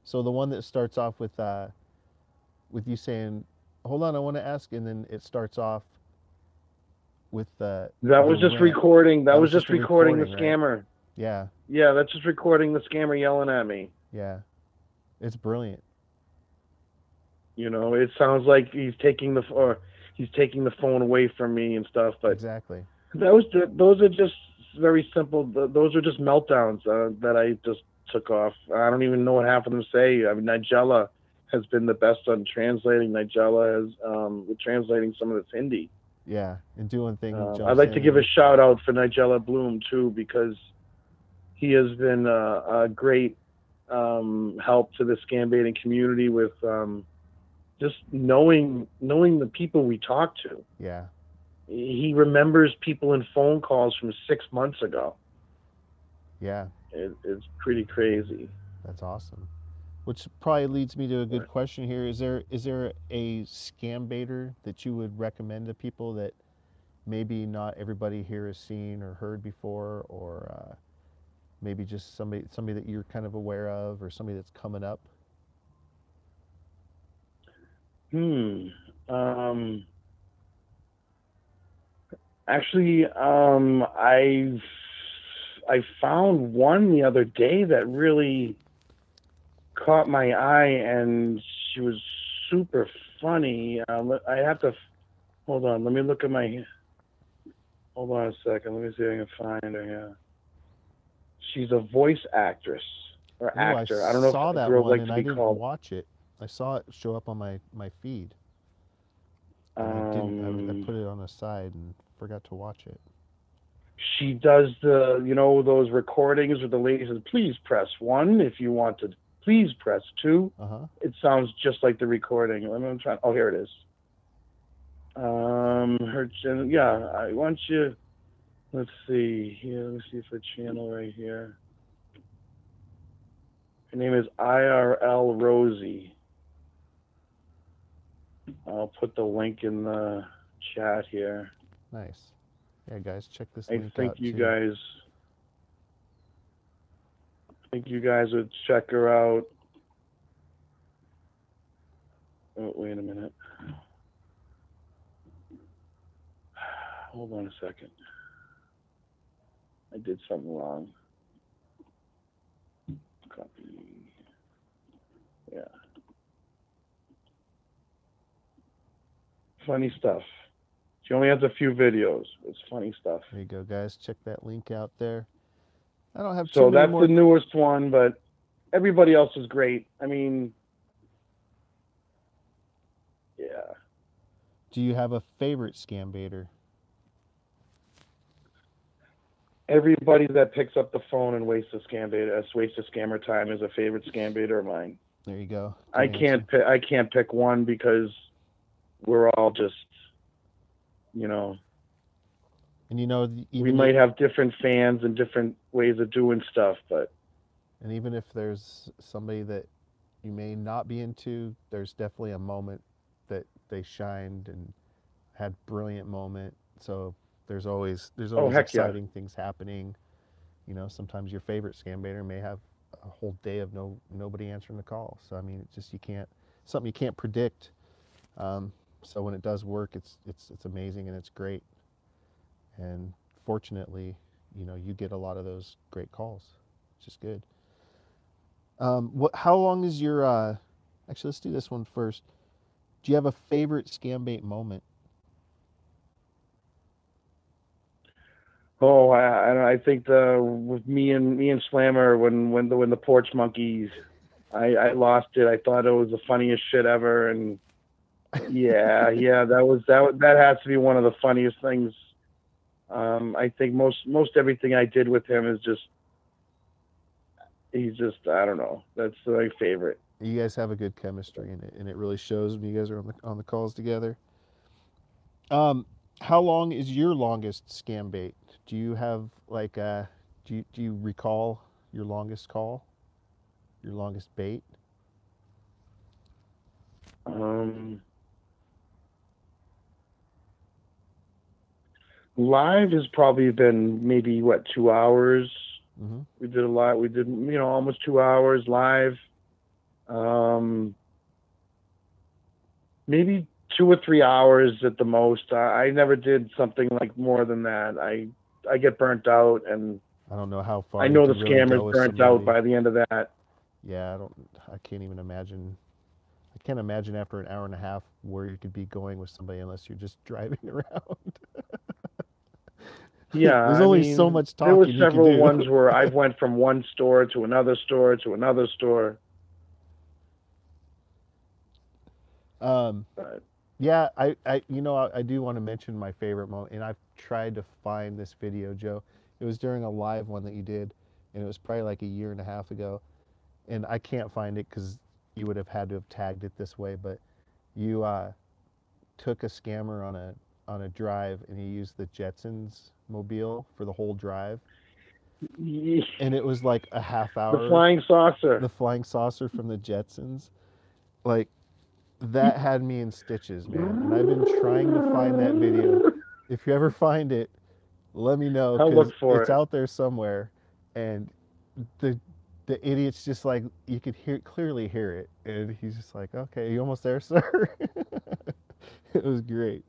So the one that starts off with you saying, "Hold on, I want to ask," and then it starts off with that was just recording. That was just recording the scammer. Right? Yeah. Yeah, that's just recording the scammer yelling at me. Yeah, it's brilliant. You know, it sounds like he's taking the phone away from me and stuff. But exactly. Those are just very simple. Those are just meltdowns that I just took off. I don't even know what half of them say. I mean, Nigella has been the best on translating. Nigella has translating some of this Hindi. Yeah, and doing things. I'd like to give a shout out for Nigella Bloom too, because he has been a great help to the scambaiting community with just knowing the people we talk to. Yeah. He remembers people in phone calls from 6 months ago. Yeah. It's pretty crazy. That's awesome. Which probably leads me to a good question here. Is there a scambaiter that you would recommend to people that maybe not everybody here has seen or heard before, or maybe just somebody that you're kind of aware of, or somebody that's coming up? Actually, I found one the other day that really caught my eye, and she was super funny. I have to hold on. Let me look at my. Hold on a second. Let me see if I can find her here. She's a voice actress or actor. I don't know if that girls one, like and to be I didn't called. watch it. I saw it show up on my feed. I put it on the side and forgot to watch it. She does those recordings where the lady says, "Please press 1 if you want to. Please press 2." It sounds just like the recording. I'm trying. Oh, here it is. I want you. Let's see here. Let me see if her channel right here. Her name is IRL Rosie. I'll put the link in the chat here. Nice. Yeah, guys, check this I link think out you too. guys would check her out. Oh, wait a minute. Hold on a second. I did something wrong. Copy. Yeah. Funny stuff. She only has a few videos. It's funny stuff. There you go, guys. Check that link out there. I don't have so that's the newest one, but everybody else is great. I mean, yeah. Do you have a favorite scambaiter? Everybody that picks up the phone and wastes a scammer time is a favorite scambaiter of mine. There you go. I can't pick one because we're all just, And we might have different fans and different ways of doing stuff, but. And even if there's somebody that, you may not be into, there's definitely a moment that they shined and had brilliant moment. So there's Oh, always heck yeah. exciting things happening. You know, sometimes your favorite Scambaiter may have a whole day of nobody answering the call. So I mean, it's just something you can't predict. So when it does work, it's amazing and it's great. And fortunately, you know, you get a lot of those great calls, which is good. How long is your? Actually, let's do this one first. Do you have a favorite Scambait moment? Oh, I think with me and Slammer when the porch monkeys, I lost it. I thought it was the funniest shit ever, and yeah, that has to be one of the funniest things. I think most everything I did with him is just he's just I don't know. That's my favorite. You guys have a good chemistry, and it really shows when you guys are on the calls together. How long is your longest Scambait? Do you have like do you recall your longest call, your longest bait? Live has probably been maybe what 2 hours. Mm-hmm. We did a lot. We did almost 2 hours live. Maybe 2 or 3 hours at the most. I never did something like more than that. I get burnt out, and I don't know how far. I know the scammer's burnt out by the end of that. Yeah, I can't even imagine. I can't imagine after an hour and a half where you could be going with somebody unless you're just driving around. Yeah, there's only so much talking. There were you several can do. ones where I went from one store to another store to another store. Yeah, I do want to mention my favorite moment, and I've tried to find this video, Joe. It was during a live one that you did, and it was probably like a year and a half ago, and I can't find it because you would have had to have tagged it this way, but you took a scammer on a drive, and you used the Jetsons mobile for the whole drive, and it was like a half hour. The flying saucer. The flying saucer from the Jetsons, like. That had me in stitches, man. And I've been trying to find that video. If you ever find it, let me know. I'll look for it's it. out there somewhere. And the idiot's just like, you could clearly hear it. And he's just like, okay, you almost there, sir? It was great.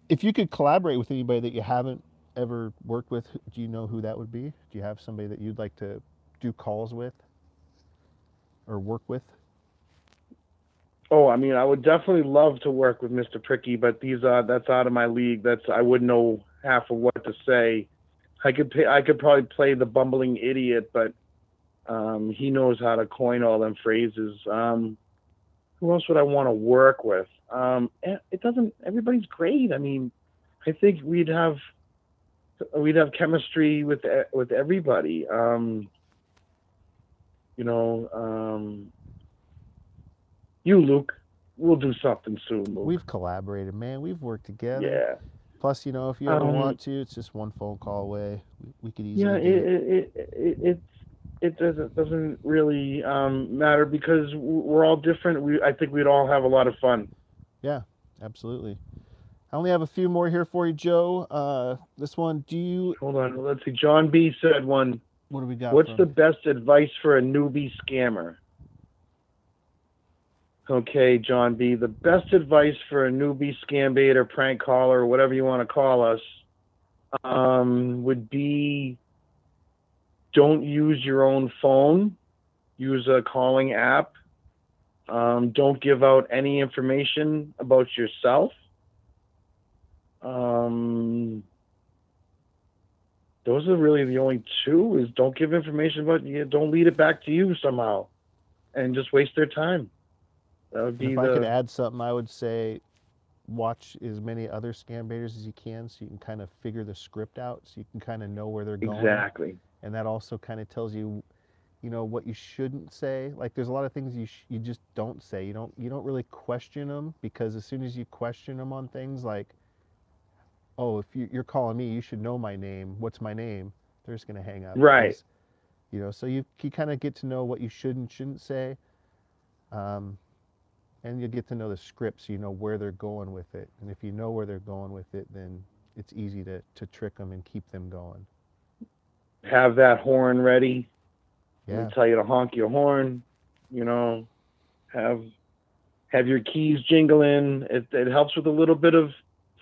If you could collaborate with anybody that you haven't ever worked with, do you know who that would be? Do you have somebody that you'd like to do calls with or work with? Oh, I mean, I would definitely love to work with Mr. Pricky, but that's out of my league. I wouldn't know half of what to say. I could probably play the bumbling idiot, but he knows how to coin all them phrases. Who else would I want to work with? Everybody's great. I mean, I think we'd have chemistry with everybody. You, Luke, we'll do something soon, Luke. We've collaborated, man. We've worked together. Yeah. Plus, if you ever want to, it's just one phone call away. We could easily do it. It doesn't really matter because we're all different. I think we'd all have a lot of fun. Yeah, absolutely. I only have a few more here for you, Joe. This one, Hold on, let's see. John B. said one. What do we got? What's the best advice for a newbie scammer? Okay, John B. The best advice for a newbie Scambaiter, prank caller, or whatever you want to call us, would be don't use your own phone. Use a calling app. Don't give out any information about yourself. Those are really the only two. Is don't give information about you. Don't lead it back to you somehow, and just waste their time. That would be if I could add something, I would say watch as many other Scambaiters as you can so you can kind of figure the script out, so you can kind of know where they're going. Exactly. And that also kind of tells you, what you shouldn't say. Like there's a lot of things you just don't say. You don't really question them, because as soon as you question them on things like, oh, if you're calling me, you should know my name. What's my name? They're just going to hang up. Right. So you kind of get to know what you should and shouldn't say. And you get to know the scripts, you know where they're going with it. And if you know where they're going with it, then it's easy to trick them and keep them going. Have that horn ready. Yeah. They tell you to honk your horn. You know, have your keys jingling. It helps with a little bit of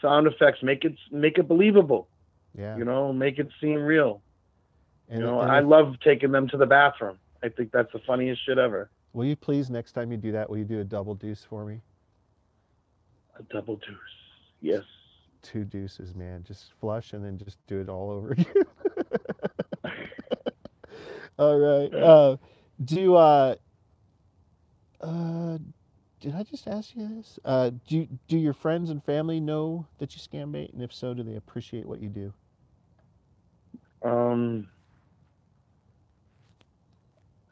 sound effects. Make it believable. Yeah. You know, make it seem real. And, I love taking them to the bathroom. I think that's the funniest shit ever. Will you please, next time you do that, will you do a double deuce for me? A double deuce. Yes. 2 deuces, man. Just flush and then just do it all over again. All right. Did I just ask you this? Do your friends and family know that you scambait? And if so, do they appreciate what you do?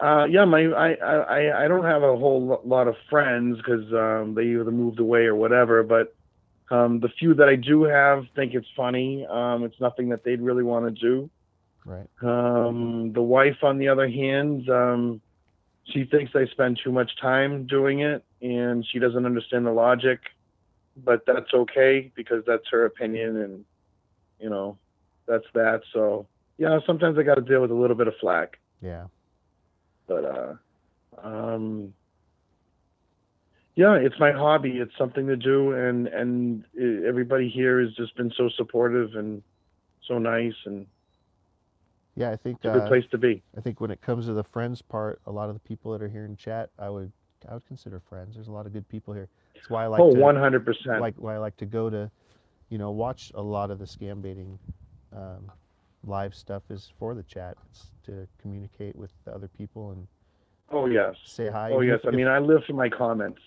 Yeah, I don't have a whole lot of friends because they either moved away or whatever. But the few that I do have think it's funny. It's nothing that they'd really want to do. Right. The wife, on the other hand, she thinks I spend too much time doing it, and she doesn't understand the logic. But that's okay because that's her opinion, and you know, that's that. So yeah, sometimes I got to deal with a little bit of flack. Yeah. But yeah, it's my hobby. It's something to do, and everybody here has just been so supportive and so nice, and yeah, I think it's a good place to be. I think when it comes to the friends part, a lot of the people that are here in chat, I would consider friends. There's a lot of good people here. That's why I like 100%. Like why I like to go to, watch a lot of the scam baiting live stuff is for the chat. It's to communicate with the other people and oh yes, say hi. Oh yes, I mean I live for my comments.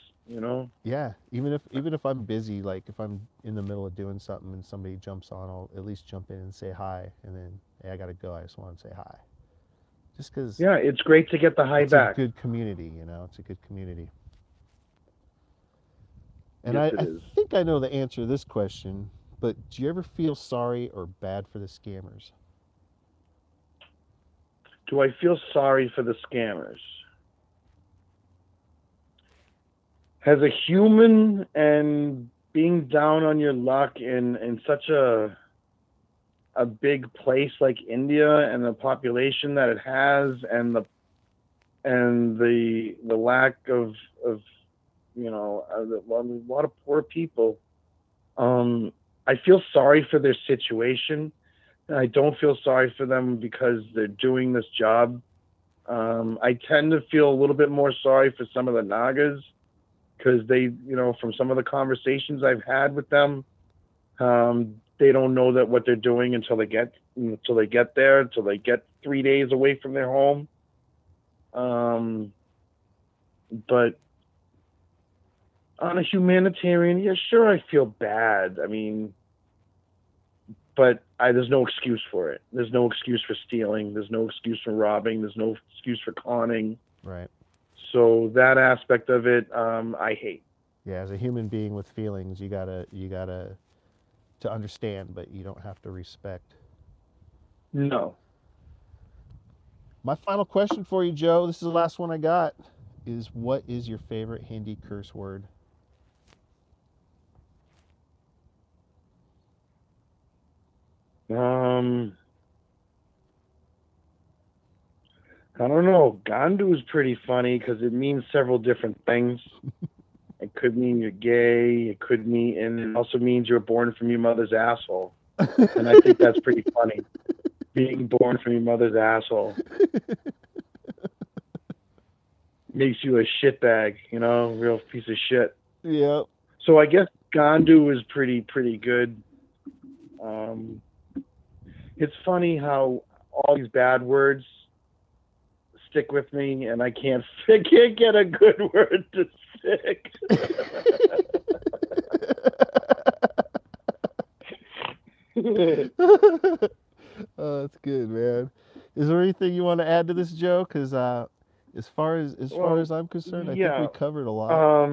Yeah, even if I'm busy, like if I'm in the middle of doing something and somebody jumps on, I'll at least jump in and say hi, and then hey, I gotta go. I just want to say hi, just because. Yeah, it's great to get the hi back. It's a good community, It's a good community. And yes, I think I know the answer to this question, but do you ever feel sorry or bad for the scammers? Do I feel sorry for the scammers? As a human and being down on your luck in such a big place like India and the population that it has and the lack of a lot of poor people, I feel sorry for their situation. I don't feel sorry for them because they're doing this job. I tend to feel a little bit more sorry for some of the Nagas because they, from some of the conversations I've had with them, they don't know that what they're doing until they get there, until they get 3 days away from their home. But on a humanitarian, yeah, sure, I feel bad. I mean, but there's no excuse for it. There's no excuse for stealing. There's no excuse for robbing. There's no excuse for conning. Right. So that aspect of it, I hate. Yeah, as a human being with feelings, you gotta to understand, but you don't have to respect. No. My final question for you, Joe, this is the last one I got, is what is your favorite Hindi curse word? I don't know. Gandu is pretty funny because it means several different things. It could mean you're gay. It could mean, and it also means you're born from your mother's asshole. And I think that's pretty funny. Being born from your mother's asshole makes you a shitbag, real piece of shit. Yeah. So I guess Gandu is pretty good. It's funny how all these bad words stick with me, and I can't get a good word to stick. Oh, that's good, man. Is there anything you want to add to this, Joe? Because as far as I'm concerned, I think we covered a lot.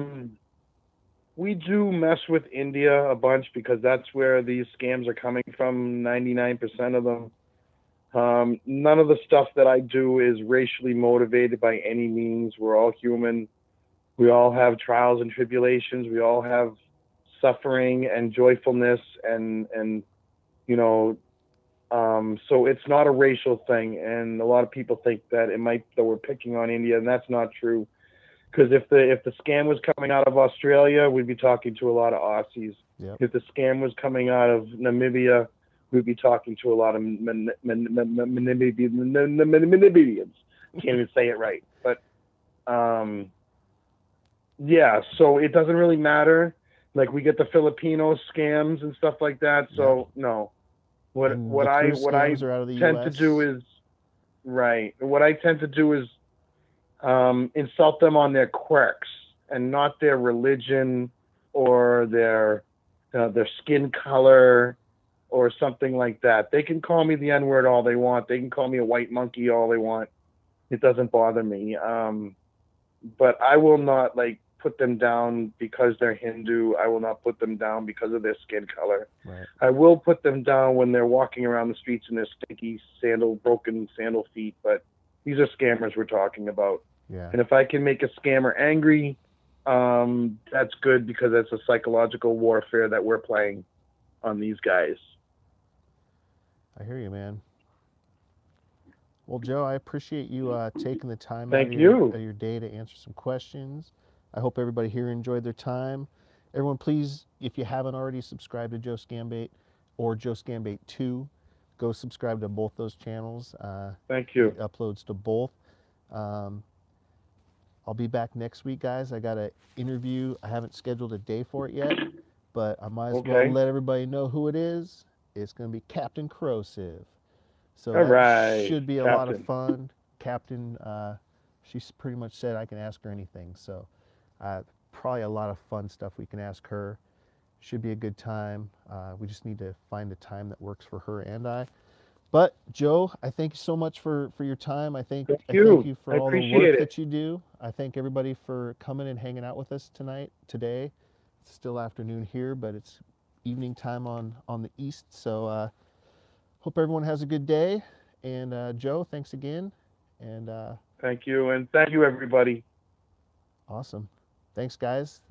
We do mess with India a bunch because that's where these scams are coming from, 99% of them. None of the stuff that I do is racially motivated by any means. We're all human. We all have trials and tribulations. We all have suffering and joyfulness, and you know, so it's not a racial thing. And a lot of people think that we're picking on India, and that's not true. Because if the scam was coming out of Australia, we'd be talking to a lot of Aussies. Yep. If the scam was coming out of Namibia, we'd be talking to a lot of Namibians. Can't even say it right, but yeah. So it doesn't really matter. Like, we get the Filipino scams and stuff like that. So no, what I scams are out of the tend US. to do is right. What I tend to do is insult them on their quirks and not their religion or their skin color or something like that. They can call me the N-word all they want. They can call me a white monkey all they want. It doesn't bother me. But I will not put them down because they're Hindu. I will not put them down because of their skin color. Right. I will put them down when they're walking around the streets in their stinky broken sandal feet. But these are scammers we're talking about. Yeah. And if I can make a scammer angry, that's good, because that's a psychological warfare that we're playing on these guys. I hear you, man. Well, Joe, I appreciate you taking the time Thank out you. of your day to answer some questions. I hope everybody here enjoyed their time. Everyone, please, if you haven't already, subscribe to Joe Scambait or Joe Scambait 2. Go subscribe to both those channels. Thank you. It uploads to both. I'll be back next week, guys. I got an interview. I haven't scheduled a day for it yet, but I might as well let everybody know who it is. It's going to be Captain Crosive. So All that right, should be a lot of fun. Captain, she's pretty much said I can ask her anything. So probably a lot of fun stuff we can ask her. Should be a good time. We just need to find a time that works for her and I. But Joe, I thank you so much for your time. I thank you for all the work that you do. I thank everybody for coming and hanging out with us today. It's still afternoon here, but it's evening time on the east. So hope everyone has a good day. And Joe, thanks again. And thank you, and thank you, everybody. Awesome. Thanks, guys.